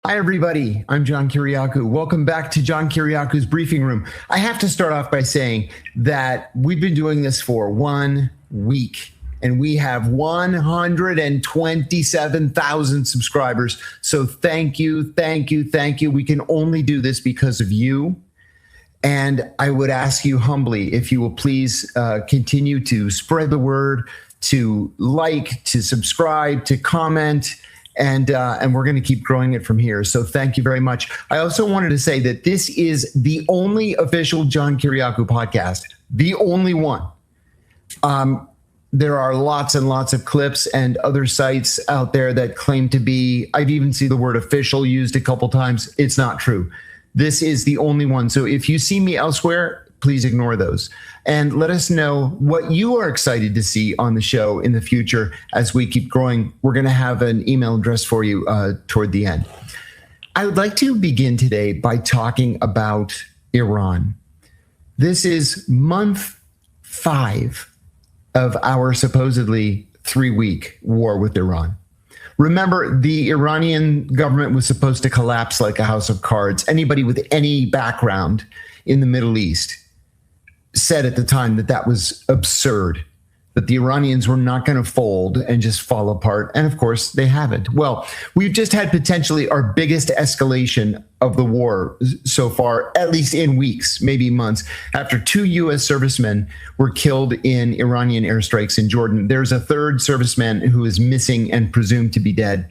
Hi, everybody. I'm John Kiriakou. Welcome back to John Kiriakou's Briefing Room. I have to start off by saying that we've been doing this for 1 week, and we have 127,000 subscribers. So thank you, thank you, thank you. We can only do this because of you. And I would ask you humbly if you will please continue to spread the word, to like, to subscribe, to comment, and we're going to keep growing it from here. So thank you very much. I also wanted to say that this is the only official John Kiriakou podcast, the only one. There are lots and lots of clips and other sites out there that claim to be, I've even seen the word official used a couple times. It's not true. This is the only one. So if you see me elsewhere, please ignore those. And let us know what you are excited to see on the show in the future as we keep growing. We're going to have an email address for you toward the end. I would like to begin today by talking about Iran. This is month 5 of our supposedly 3-week war with Iran. Remember, the Iranian government was supposed to collapse like a house of cards. Anybody with any background in the Middle East said at the time that that was absurd, that the Iranians were not going to fold and just fall apart. And of course, they haven't. Well, we've just had potentially our biggest escalation of the war so far, at least in weeks, maybe months, after 2 U.S. servicemen were killed in Iranian airstrikes in Jordan. There's a third serviceman who is missing and presumed to be dead.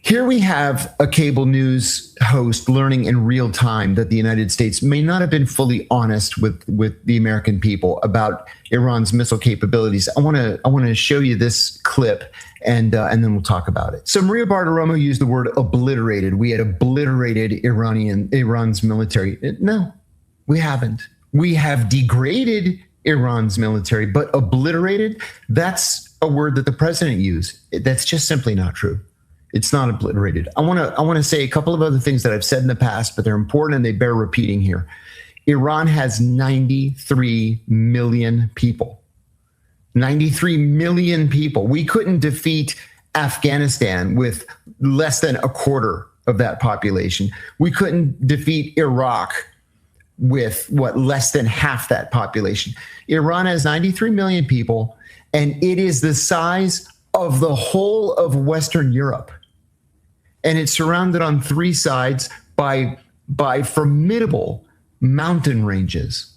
Here we have a cable news host learning in real time that the United States may not have been fully honest with the American people about Iran's missile capabilities. I want to show you this clip, and then we'll talk about it. So Maria Bartiromo used the word obliterated. We had obliterated Iran's military. No, we haven't. We have degraded Iran's military, but obliterated, that's a word that the president used. That's just simply not true. It's not obliterated. I want to say a couple of other things that I've said in the past, but they're important and they bear repeating here. Iran has 93 million people. 93 million people. We couldn't defeat Afghanistan with less than a quarter of that population. We couldn't defeat Iraq with less than half that population. Iran has 93 million people, and it is the size of the whole of Western Europe. And it's surrounded on 3 sides by formidable mountain ranges.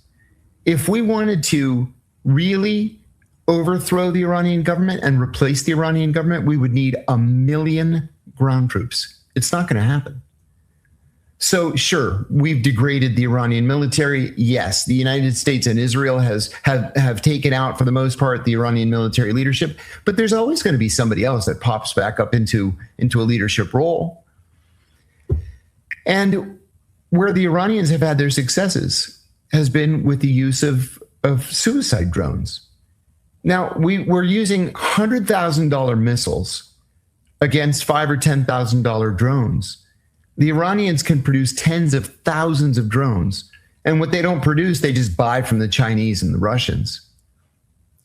If we wanted to really overthrow the Iranian government and replace the Iranian government, we would need 1 million ground troops. It's not going to happen. So sure, we've degraded the Iranian military. Yes, the United States and Israel have taken out, for the most part, the Iranian military leadership, but there's always going to be somebody else that pops back up into a leadership role. And where the Iranians have had their successes has been with the use of suicide drones. Now, we're using $100,000 missiles against $5,000 or $10,000 drones. The Iranians can produce tens of thousands of drones, and what they don't produce, they just buy from the Chinese and the Russians.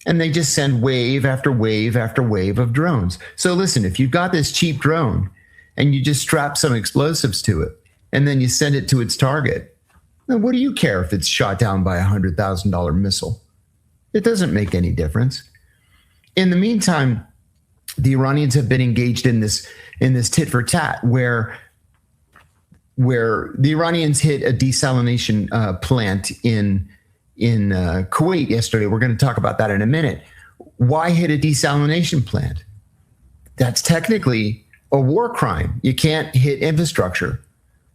And they just send wave after wave after wave of drones. So listen, if you've got this cheap drone and you just strap some explosives to it, and then you send it to its target, then what do you care if it's shot down by a $100,000 missile? It doesn't make any difference. In the meantime, the Iranians have been engaged in this tit for tat where the Iranians hit a desalination plant in Kuwait yesterday. We're going to talk about that in a minute. Why hit a desalination plant? That's technically a war crime. You can't hit infrastructure.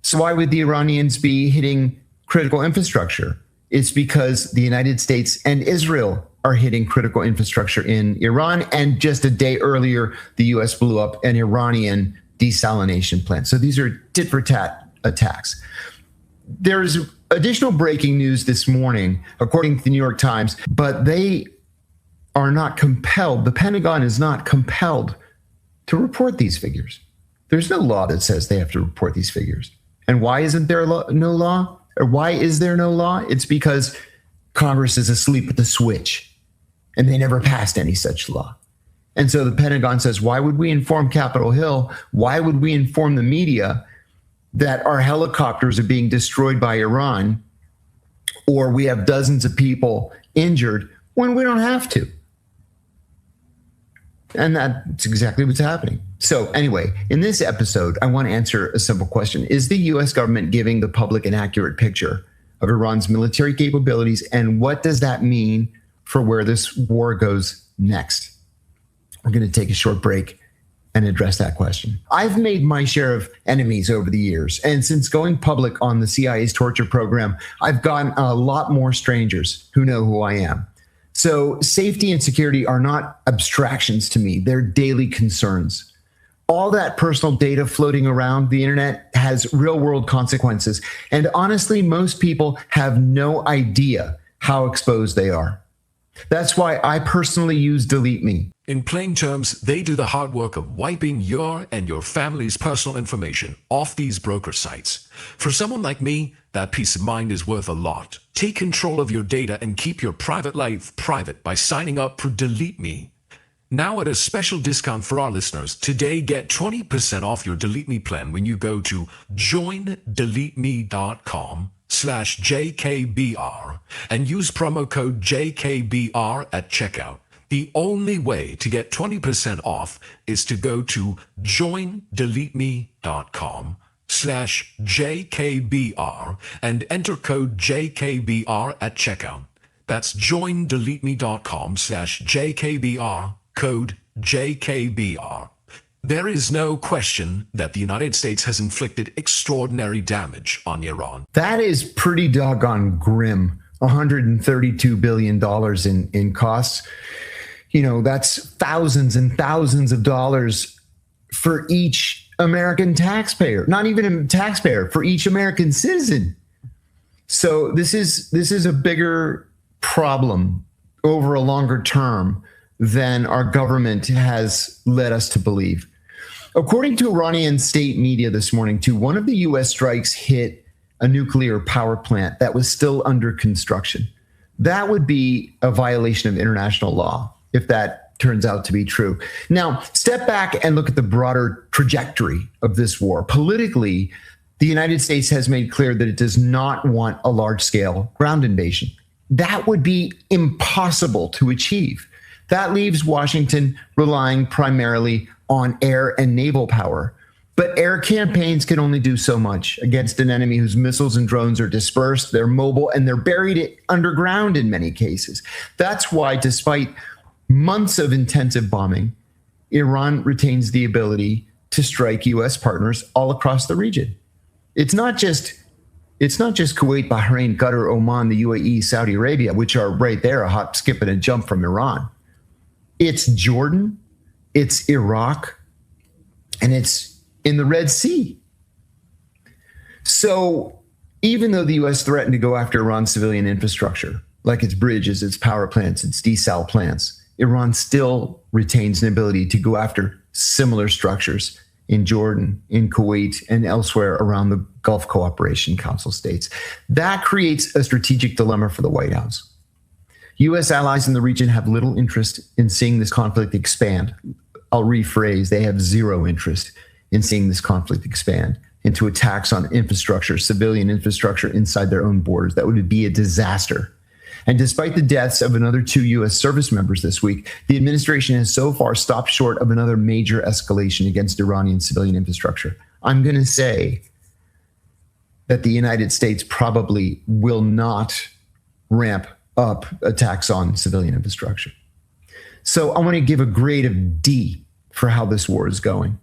So why would the Iranians be hitting critical infrastructure? It's because the United States and Israel are hitting critical infrastructure in Iran. And just a day earlier, the U.S. blew up an Iranian desalination plant. So these are tit for tat attacks. There's additional breaking news this morning, according to the New York Times, but they are not compelled. The Pentagon is not compelled to report these figures. There's no law that says they have to report these figures. And why isn't there no law? Or why is there no law? It's because Congress is asleep at the switch and they never passed any such law. And so the Pentagon says, why would we inform Capitol Hill? Why would we inform the media that our helicopters are being destroyed by Iran, or we have dozens of people injured when we don't have to? And that's exactly what's happening. So anyway, in this episode, I want to answer a simple question. Is the US government giving the public an accurate picture of Iran's military capabilities? And what does that mean for where this war goes next? We're going to take a short break and address that question. I've made my share of enemies over the years. And since going public on the CIA's torture program, I've gotten a lot more strangers who know who I am. So safety and security are not abstractions to me. They're daily concerns. All that personal data floating around the internet has real world consequences. And honestly, most people have no idea how exposed they are. That's why I personally use Delete Me. In plain terms, they do the hard work of wiping your and your family's personal information off these broker sites. For someone like me, that peace of mind is worth a lot. Take control of your data and keep your private life private by signing up for Delete Me. Now at a special discount for our listeners, today get 20% off your Delete Me plan when you go to joindeleteme.com/JKBR and use promo code JKBR at checkout. The only way to get 20% off is to go to joindeleteme.com/JKBR and enter code JKBR at checkout. That's joindeleteme.com/JKBR, code JKBR. There is no question that the United States has inflicted extraordinary damage on Iran. That is pretty doggone grim. $132 billion in costs. You know, that's thousands and thousands of dollars for each American taxpayer, not even a taxpayer, for each American citizen. So this is a bigger problem over a longer term than our government has led us to believe. According to Iranian state media this morning, too, one of the U.S. strikes hit a nuclear power plant that was still under construction. That would be a violation of international law if that turns out to be true. Now, step back and look at the broader trajectory of this war. Politically, the United States has made clear that it does not want a large-scale ground invasion. That would be impossible to achieve. That leaves Washington relying primarily on air and naval power. But air campaigns can only do so much against an enemy whose missiles and drones are dispersed, they're mobile, and they're buried underground in many cases. That's why, despite months of intensive bombing, Iran retains the ability to strike U.S. partners all across the region. It's not just Kuwait, Bahrain, Qatar, Oman, the UAE, Saudi Arabia, which are right there, a hop, skip, and a jump from Iran. It's Jordan, it's Iraq, and it's in the Red Sea. So even though the U.S. threatened to go after Iran's civilian infrastructure, like its bridges, its power plants, its desal plants, Iran still retains an ability to go after similar structures in Jordan, in Kuwait, and elsewhere around the Gulf Cooperation Council states. That creates a strategic dilemma for the White House. U.S. allies in the region have little interest in seeing this conflict expand. I'll rephrase, they have zero interest in seeing this conflict expand into attacks on infrastructure, civilian infrastructure inside their own borders. That would be a disaster. And despite the deaths of another 2 U.S. service members this week, the administration has so far stopped short of another major escalation against Iranian civilian infrastructure. I'm going to say that the United States probably will not ramp up attacks on civilian infrastructure. So I want to give a grade of D for how this war is going.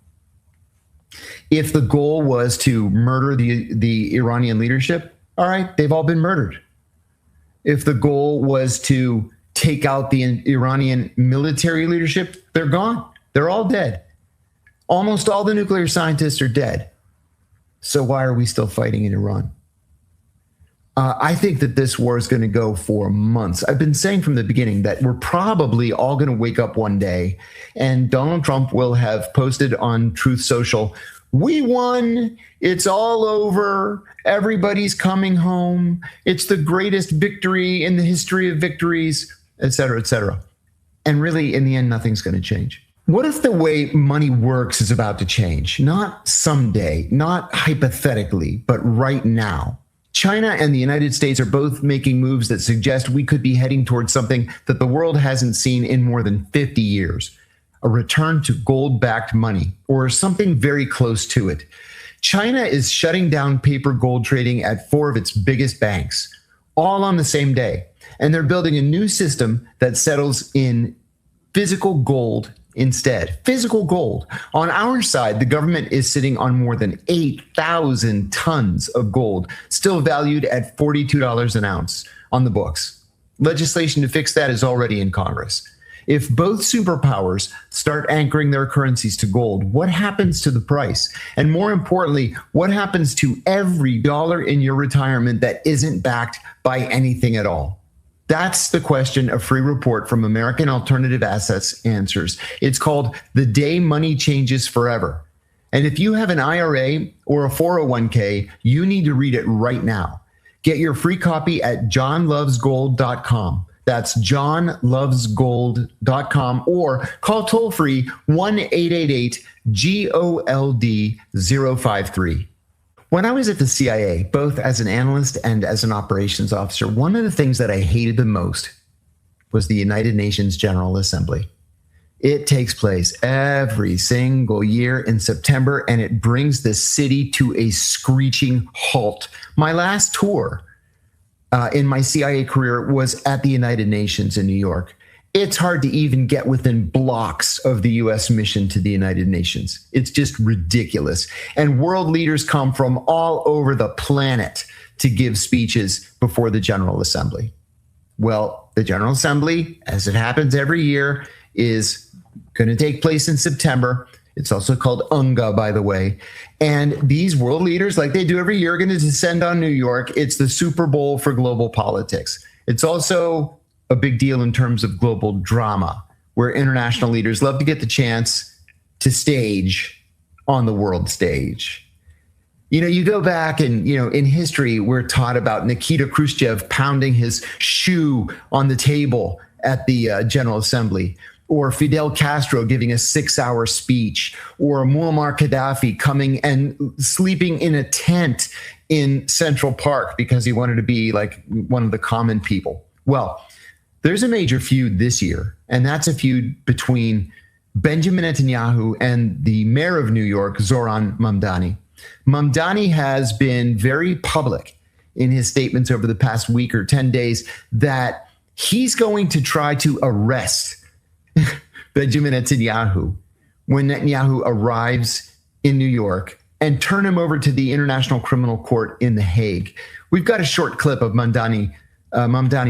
If the goal was to murder the Iranian leadership, all right, they've all been murdered. If the goal was to take out the Iranian military leadership, they're gone. They're all dead. Almost all the nuclear scientists are dead. So why are we still fighting in Iran? I think that this war is going to go for months. I've been saying from the beginning that we're probably all going to wake up one day and Donald Trump will have posted on Truth Social, "We won. It's all over. Everybody's coming home. It's the greatest victory in the history of victories," et cetera, et cetera. And really, in the end, nothing's going to change. What if the way money works is about to change? Not someday, not hypothetically, but right now. China and the United States are both making moves that suggest we could be heading towards something that the world hasn't seen in more than 50 years, a return to gold-backed money, or something very close to it. China is shutting down paper gold trading at 4 of its biggest banks, all on the same day. And they're building a new system that settles in physical gold instead. Physical gold. On our side, the government is sitting on more than 8,000 tons of gold, still valued at $42 an ounce on the books. Legislation to fix that is already in Congress. If both superpowers start anchoring their currencies to gold, what happens to the price? And more importantly, what happens to every dollar in your retirement that isn't backed by anything at all? That's the question a free report from American Alternative Assets answers. It's called The Day Money Changes Forever. And if you have an IRA or a 401k, you need to read it right now. Get your free copy at johnlovesgold.com. That's johnlovesgold.com, or call toll free 1-888-GOLD-053. When I was at the CIA, both as an analyst and as an operations officer, one of the things that I hated the most was the United Nations General Assembly. It takes place every single year in September, and it brings the city to a screeching halt. My last tour in my CIA career was at the United Nations in New York. It's hard to even get within blocks of the U.S. mission to the United Nations. It's just ridiculous. And world leaders come from all over the planet to give speeches before the General Assembly. Well, the General Assembly, as it happens every year, is going to take place in September. It's also called UNGA, by the way. And these world leaders, like they do every year, are going to descend on New York. It's the Super Bowl for global politics. It's also a big deal in terms of global drama, where international leaders love to get the chance to stage on the world stage. You know, you go back and, in history, we're taught about Nikita Khrushchev pounding his shoe on the table at the General Assembly, or Fidel Castro giving a 6-hour speech, or Muammar Gaddafi coming and sleeping in a tent in Central Park because he wanted to be like one of the common people. Well, there's a major feud this year, and that's a feud between Benjamin Netanyahu and the mayor of New York, Zoran Mamdani. Mamdani has been very public in his statements over the past week or 10 days that he's going to try to arrest Benjamin Netanyahu when Netanyahu arrives in New York and turn him over to the International Criminal Court in The Hague. We've got a short clip of Mamdani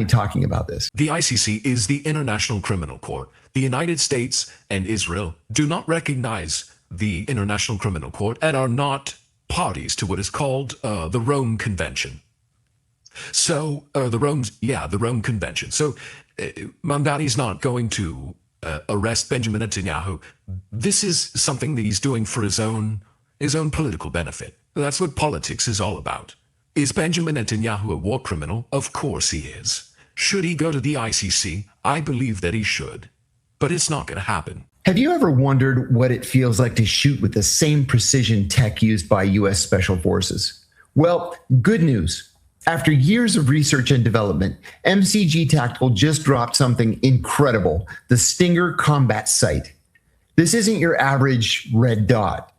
talking about this. The ICC is the International Criminal Court. The United States and Israel do not recognize the International Criminal Court and are not parties to what is called the Rome Convention. So, the Rome Convention. So, Mamdani's not going to arrest Benjamin Netanyahu. This is something that he's doing for his own political benefit. That's what politics is all about. Is Benjamin Netanyahu a war criminal? Of course he is. Should he go to the ICC? I believe that he should. But it's not going to happen. Have you ever wondered what it feels like to shoot with the same precision tech used by U.S. Special Forces? Well, good news. After years of research and development, MCG Tactical just dropped something incredible, the Stinger Combat Sight. This isn't your average red dot.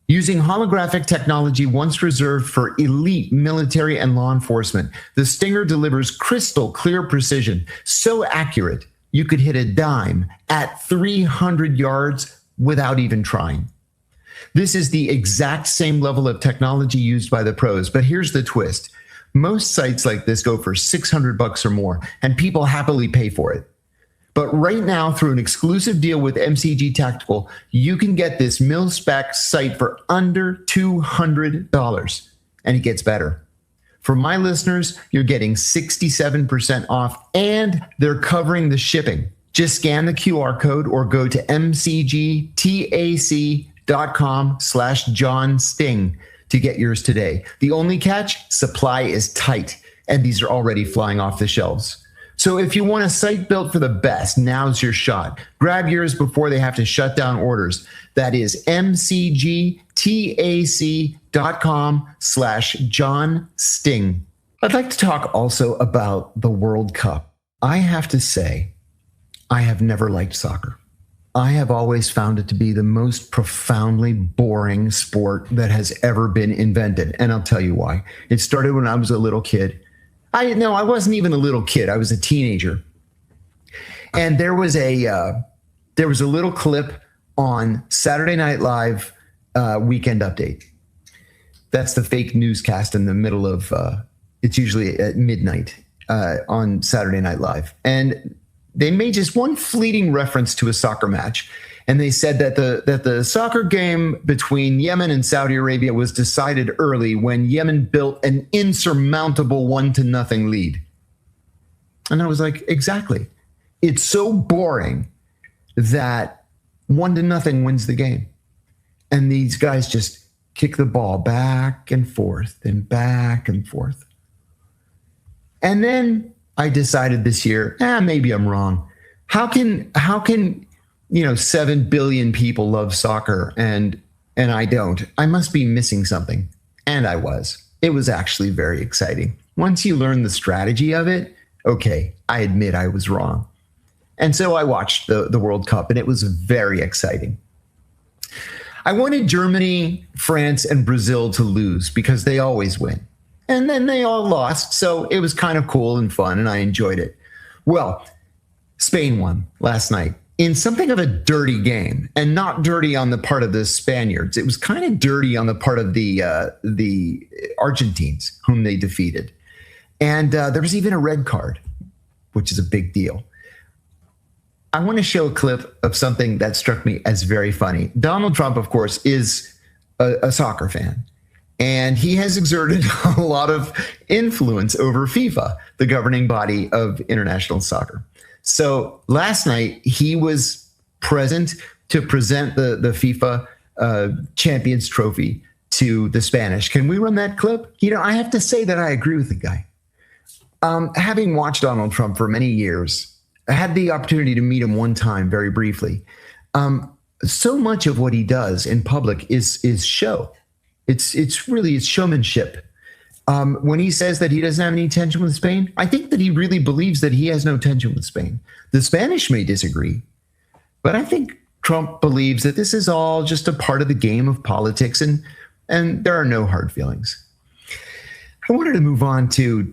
Using holographic technology once reserved for elite military and law enforcement, the Stinger delivers crystal clear precision, so accurate you could hit a dime at 300 yards without even trying. This is the exact same level of technology used by the pros, but here's the twist. Most sites like this go for $600 or more, and people happily pay for it. But right now, through an exclusive deal with MCG Tactical, you can get this mil-spec sight for under $200, and it gets better. For my listeners, you're getting 67% off, and they're covering the shipping. Just scan the QR code or go to mcgtac.com/John Sting to get yours today. The only catch, supply is tight, and these are already flying off the shelves. So if you want a site built for the best, now's your shot. Grab yours before they have to shut down orders. That is mcgtac.com/John Sting. I'd like to talk also about the World Cup. I have to say, I have never liked soccer. I have always found it to be the most profoundly boring sport that has ever been invented. And I'll tell you why. It started when I was a little kid. I wasn't even a little kid. I was a teenager. And there was a little clip on Saturday Night Live Weekend Update. That's the fake newscast in the middle of, it's usually at midnight on Saturday Night Live. And they made just one fleeting reference to a soccer match. And they said that the soccer game between Yemen and Saudi Arabia was decided early when Yemen built an insurmountable 1-0 lead. And I was like, exactly. It's so boring that 1-0 wins the game. And these guys just kick the ball back and forth and back and forth. And then I decided this year, maybe I'm wrong. How can 7 billion people love soccer and I don't? I must be missing something. And I was. It was actually very exciting. Once you learn the strategy of it, okay, I admit I was wrong. And so I watched the World Cup, and it was very exciting. I wanted Germany, France, and Brazil to lose because they always win. And then they all lost, so it was kind of cool and fun, and I enjoyed it. Well, Spain won last night in something of a dirty game, and not dirty on the part of the Spaniards. It was kind of dirty on the part of the Argentines, whom they defeated. And there was even a red card, which is a big deal. I want to show a clip of something that struck me as very funny. Donald Trump, of course, is a soccer fan. And he has exerted a lot of influence over FIFA, the governing body of international soccer. So last night, he was present to present the FIFA Champions Trophy to the Spanish. Can we run that clip? I have to say that I agree with the guy. Having watched Donald Trump for many years, I had the opportunity to meet him one time very briefly. So much of what he does in public is show. It's really showmanship. When he says that he doesn't have any tension with Spain, I think that he really believes that he has no tension with Spain. The Spanish may disagree, but I think Trump believes that this is all just a part of the game of politics, and there are no hard feelings. I wanted to move on to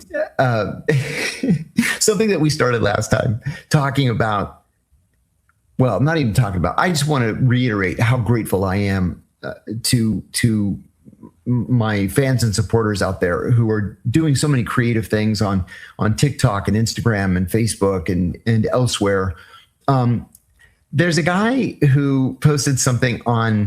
something that we started last time, talking about. Well, not even talking about. I just want to reiterate how grateful I am to my fans and supporters out there who are doing so many creative things on TikTok and Instagram and Facebook and elsewhere. There's a guy who posted something on